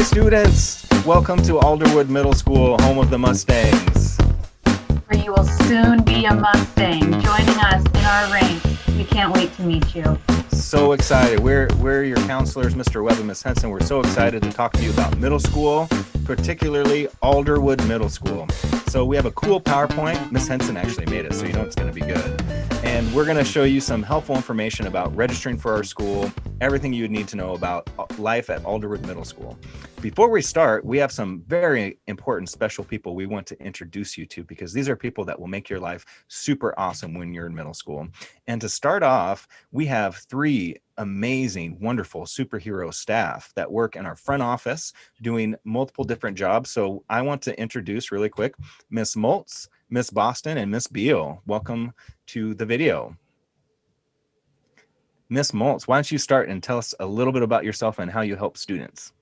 Students, welcome to Alderwood Middle School, home of the Mustangs. Where you will soon be a Mustang joining us in our ranks. We can't wait to meet you. So excited. We're your counselors, Mr. Webb and Ms. Henson. We're so excited to talk to you about middle school, particularly Alderwood Middle School. So we have a cool PowerPoint. Ms. Henson actually made it, so you know it's going to be good. And we're going to show you some helpful information about registering for our school, everything you would need to know about life at Alderwood Middle School. Before we start, we have some very important special people we want to introduce you to, because these are people that will make your life super awesome when you're in middle school. And to start off, we have three amazing, wonderful superhero staff that work in our front office doing multiple different jobs. So I want to introduce really quick Miss Mulch, Miss Boston, and Miss Beale. Welcome to the video. Miss Mulch, why don't you start and tell us a little bit about yourself and how you help students?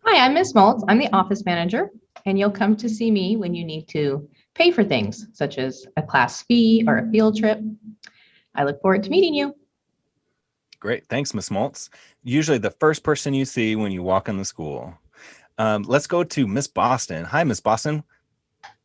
Hi, I'm Miss Mulch. I'm the office manager, and you'll come to see me when you need to pay for things such as a class fee or a field trip. I look forward to meeting you. Great. Thanks, Miss Mulch. Usually the first person you see when you walk in the school. Let's go to Miss Boston. Hi, Miss Boston.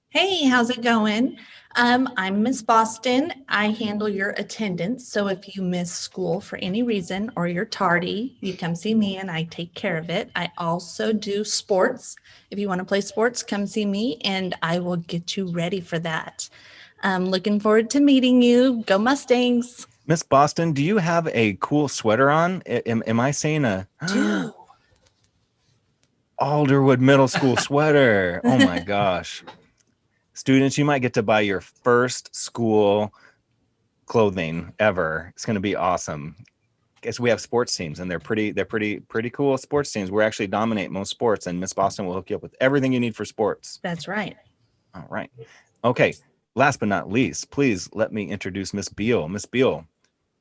Hey, how's it going? I'm Miss Boston. I handle your attendance. So if you miss school for any reason or you're tardy, you come see me and I take care of it. I also do sports. If you want to play sports, come see me and I will get you ready for that. I'm looking forward to meeting you. Go Mustangs. Miss Boston, do you have a cool sweater on? Am I saying a Alderwood Middle School sweater? Oh my gosh. Students, you might get to buy your first school clothing ever. It's going to be awesome. Guess we have sports teams, and they're pretty cool sports teams. We actually dominate most sports, and Miss Boston will hook you up with everything you need for sports. That's right. All right. Okay. Last but not least, please let me introduce Miss Beale. Miss Beale,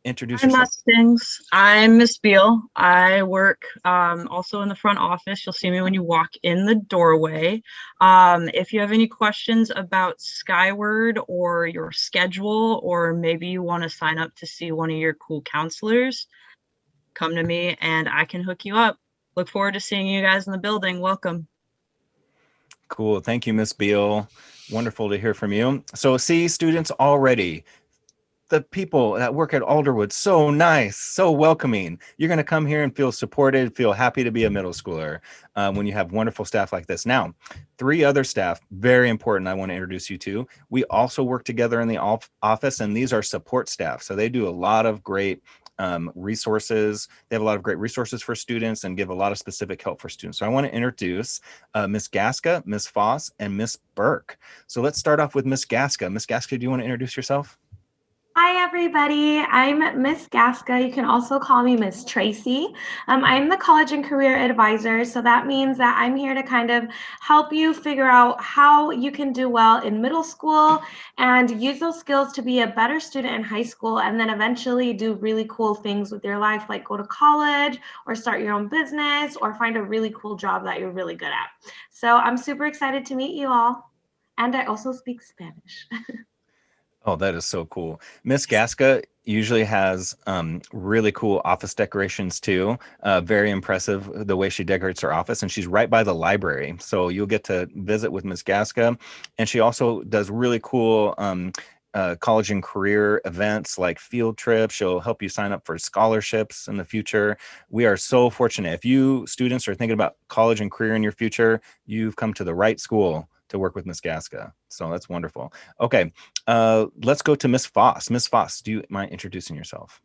introduce yourself. Mustangs. I'm Miss Beale. I work also in the front office. You'll see me when you walk in the doorway. If you have any questions about Skyward or your schedule, or maybe you want to sign up to see one of your cool counselors, come to me and I can hook you up. Look forward to seeing you guys in the building. Welcome. Cool. Thank you, Miss Beale. Wonderful to hear from you. So see, students, already the people that work at Alderwood, so nice, so welcoming. You're going to come here and feel supported, feel happy to be a middle schooler when you have wonderful staff like this. Now, three other staff, very important, I want to introduce you to. We also work together in the office, and these are support staff. So they do a lot of great resources. They have a lot of great resources for students and give a lot of specific help for students. So I want to introduce Miss Gaska, Miss Foss, and Miss Burke. So let's start off with Miss Gaska. Miss Gaska, do you want to introduce yourself? Hi, everybody. I'm Miss Gaska. You can also call me Miss Tracy. I'm the college and career advisor. So that means that I'm here to kind of help you figure out how you can do well in middle school and use those skills to be a better student in high school, and then eventually do really cool things with your life, like go to college or start your own business or find a really cool job that you're really good at. So I'm super excited to meet you all. And I also speak Spanish. Oh, that is so cool. Miss Gaska usually has really cool office decorations too. Very impressive the way she decorates her office, and she's right by the library. So you'll get to visit with Miss Gaska. And she also does really cool college and career events like field trips. She'll help you sign up for scholarships in the future. We are so fortunate. If you students are thinking about college and career in your future, you've come to the right school to work with Miss Gaska. So that's wonderful. Okay, let's go to Miss Foss. Miss Foss, do you mind introducing yourself?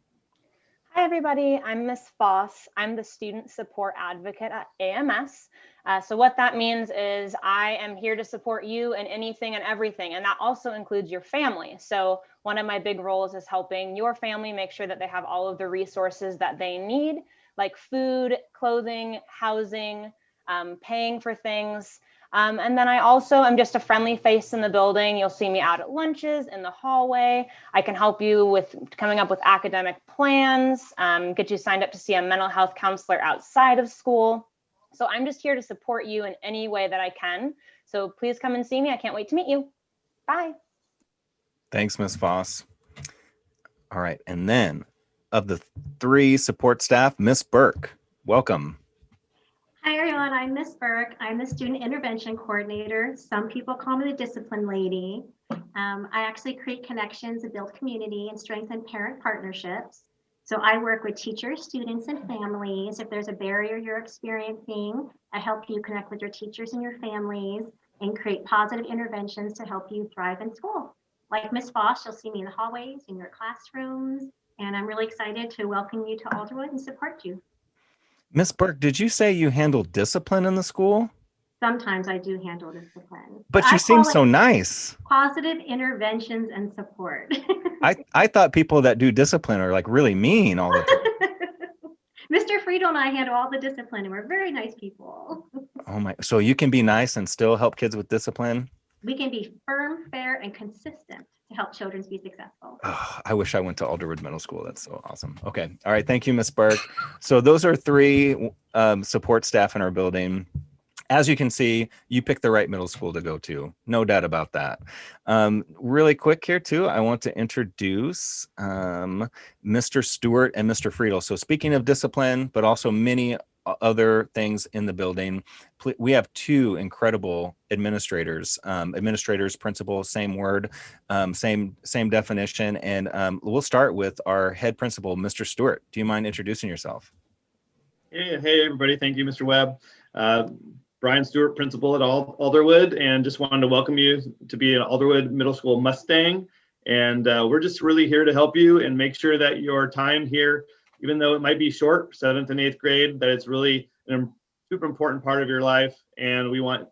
Hi, everybody. I'm Miss Foss. I'm the student support advocate at AMS. So what that means is I am here to support you in anything and everything, and that also includes your family. So one of my big roles is helping your family make sure that they have all of the resources that they need, like food, clothing, housing, paying for things. And then I also am just a friendly face in the building. You'll see me out at lunches, in the hallway. I can help you with coming up with academic plans, get you signed up to see a mental health counselor outside of school. So I'm just here to support you in any way that I can. So please come and see me. I can't wait to meet you. Bye. Thanks, Miss Foss. All right, and then of the three support staff, Miss Burke, welcome. Hi, everyone. I'm Miss Burke. I'm the Student Intervention Coordinator. Some people call me the Discipline Lady. I actually create connections and build community and strengthen parent partnerships. So I work with teachers, students, and families. If there's a barrier you're experiencing, I help you connect with your teachers and your families and create positive interventions to help you thrive in school. Like Miss Foss, you'll see me in the hallways, in your classrooms, and I'm really excited to welcome you to Alderwood and support you. Miss Burke, did you say you handle discipline in the school? Sometimes I do handle discipline. But you I seem call so it nice. positive interventions and support. I thought people that do discipline are like really mean all the time. Mr. Friedel and I handle all the discipline, and we're very nice people. Oh my, so you can be nice and still help kids with discipline? We can be firm, fair, and consistent to help children be successful. Oh, I wish I went to Alderwood Middle School. That's so awesome. Okay. All right. Thank you, Miss Burke. So those are three support staff in our building. As you can see, you picked the right middle school to go to. No doubt about that. Really quick here too, I want to introduce Mr. Stewart and Mr. Friedel. So speaking of discipline, but also many other things in the building, we have two incredible administrators, principals, same word, same definition. And we'll start with our head principal, Mr. Stewart. Do you mind introducing yourself? Hey everybody. Thank you, Mr. Webb. Brian Stewart, principal at Alderwood, and just wanted to welcome you to be an Alderwood Middle School Mustang. And we're just really here to help you and make sure that your time here, even though it might be short, 7th and 8th grade, that it's really a super important part of your life. And we want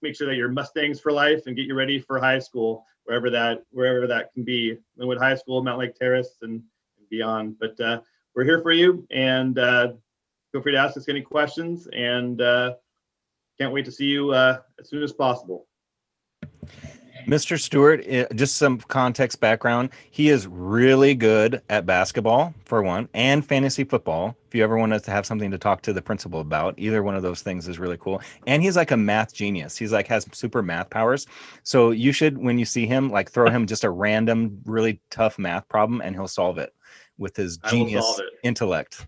make sure that you're Mustangs for life and get you ready for high school, wherever that can be, Linwood High School, Mount Lake Terrace, and beyond. But we're here for you, and feel free to ask us any questions, and can't wait to see you as soon as possible. Mr. Stewart, just some context background. He is really good at basketball, for one, and fantasy football. If you ever wanted to have something to talk to the principal about, either one of those things is really cool. And he's like a math genius. He's like has super math powers. So you should, when you see him, like throw him just a random, really tough math problem, and he'll solve it with his genius intellect.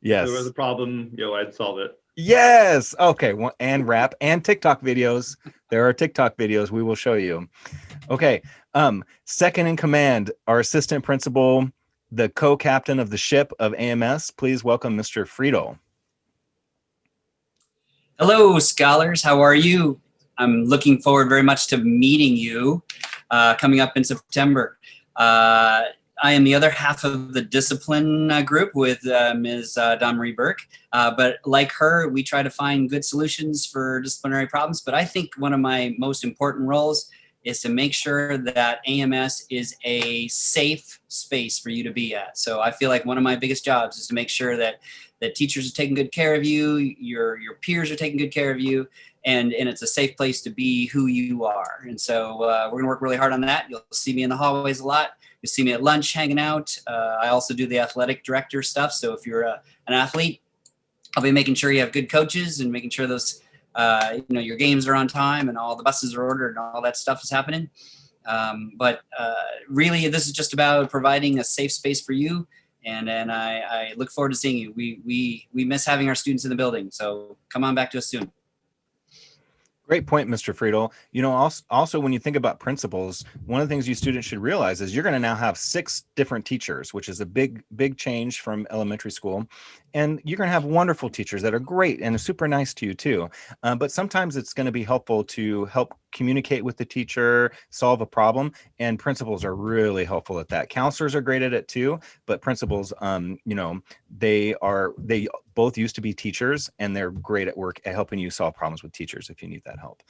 Yes. If there was a problem, I'd solve it. Yes. Okay. And rap and TikTok videos. There are TikTok videos we will show you. Okay. Second in command, our assistant principal, the co-captain of the ship of AMS. Please welcome Mr. Friedel. Hello, scholars. How are you? I'm looking forward very much to meeting you coming up in September. I am the other half of the discipline group with Ms. Dawn Marie Burke. But like her, we try to find good solutions for disciplinary problems. But I think one of my most important roles is to make sure that AMS is a safe space for you to be at. So I feel like one of my biggest jobs is to make sure that teachers are taking good care of you, your peers are taking good care of you, and it's a safe place to be who you are. And so we're going to work really hard on that. You'll see me in the hallways a lot. You see me at lunch hanging out. I also do the athletic director stuff. So if you're an athlete, I'll be making sure you have good coaches and making sure those, your games are on time and all the buses are ordered and all that stuff is happening. But really, this is just about providing a safe space for you. And I look forward to seeing you. We miss having our students in the building. So come on back to us soon. Great point, Mr. Friedel. Also, when you think about principals, one of the things you students should realize is you're going to now have 6 different teachers, which is a big change from elementary school. And you're going to have wonderful teachers that are great and are super nice to you too. But sometimes it's going to be helpful to help communicate with the teacher, solve a problem, and principals are really helpful at that. Counselors are great at it too, but principals, they both used to be teachers, and they're great at work at helping you solve problems with teachers if you need that help.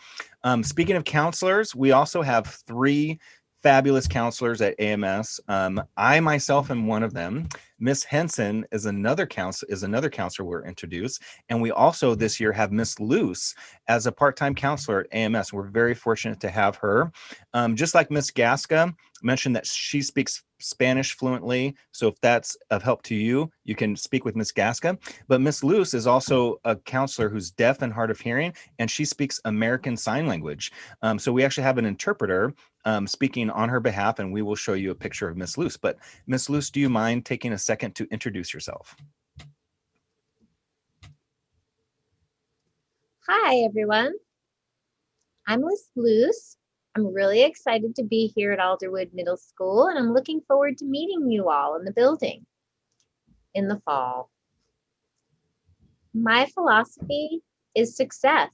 Speaking of counselors, we also have 3 fabulous counselors at AMS. I myself am one of them. Miss Henson is another counselor we're introduced. And we also this year have Miss Luce as a part-time counselor at AMS. We're very fortunate to have her. Just like Miss Gaska mentioned that she speaks Spanish fluently. So if that's of help to you, you can speak with Miss Gaska. But Miss Luce is also a counselor who's deaf and hard of hearing, and she speaks American Sign Language. So we actually have an interpreter speaking on her behalf, and we will show you a picture of Miss Luce. But Miss Luce, do you mind taking a second to introduce yourself? Hi, everyone. I'm Liz Luce. I'm really excited to be here at Alderwood Middle School, and I'm looking forward to meeting you all in the building in the fall. My philosophy is success.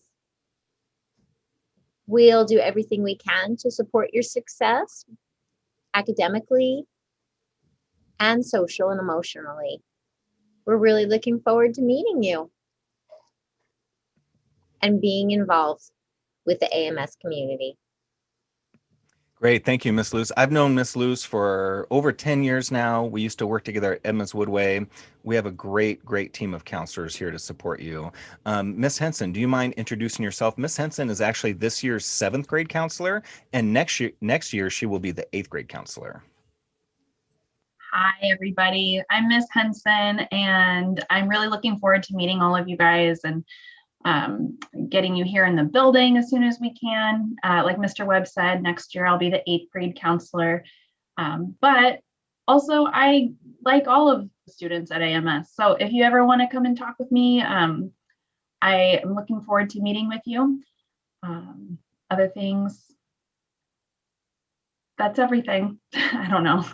We'll do everything we can to support your success academically and social and emotionally. We're really looking forward to meeting you and being involved with the AMS community. Great. Thank you, Miss Luce. I've known Miss Luce for over 10 years now. We used to work together at Edmonds Woodway. We have a great team of counselors here to support you. Miss Henson, do you mind introducing yourself? Miss Henson is actually this year's 7th grade counselor, and next year she will be the 8th grade counselor. Hi, everybody. I'm Miss Henson, and I'm really looking forward to meeting all of you guys and getting you here in the building as soon as we can. Like Mr. Webb said, next year I'll be the 8th grade counselor. But also I like all of the students at AMS. So if you ever want to come and talk with me, I am looking forward to meeting with you. Other things, that's everything. I don't know.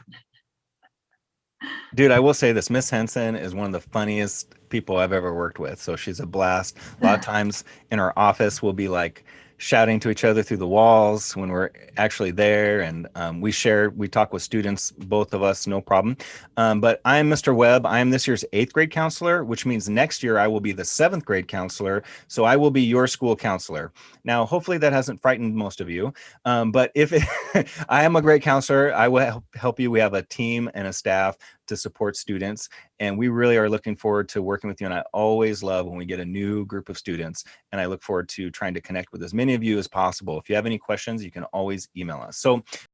Dude, I will say this, Miss Henson is one of the funniest people I've ever worked with. So she's a blast. A lot of times in our office, we'll be like shouting to each other through the walls when we're actually there. And we talk with students, both of us, no problem. But I'm Mr. Webb. I am this year's 8th grade counselor, which means next year I will be the 7th grade counselor. So I will be your school counselor. Now, hopefully that hasn't frightened most of you. But if I am a great counselor, I will help you. We have a team and a staff to support students, and we really are looking forward to working with you. And I always love when we get a new group of students, and I look forward to trying to connect with as many of you as possible. If you have any questions, you can always email us. So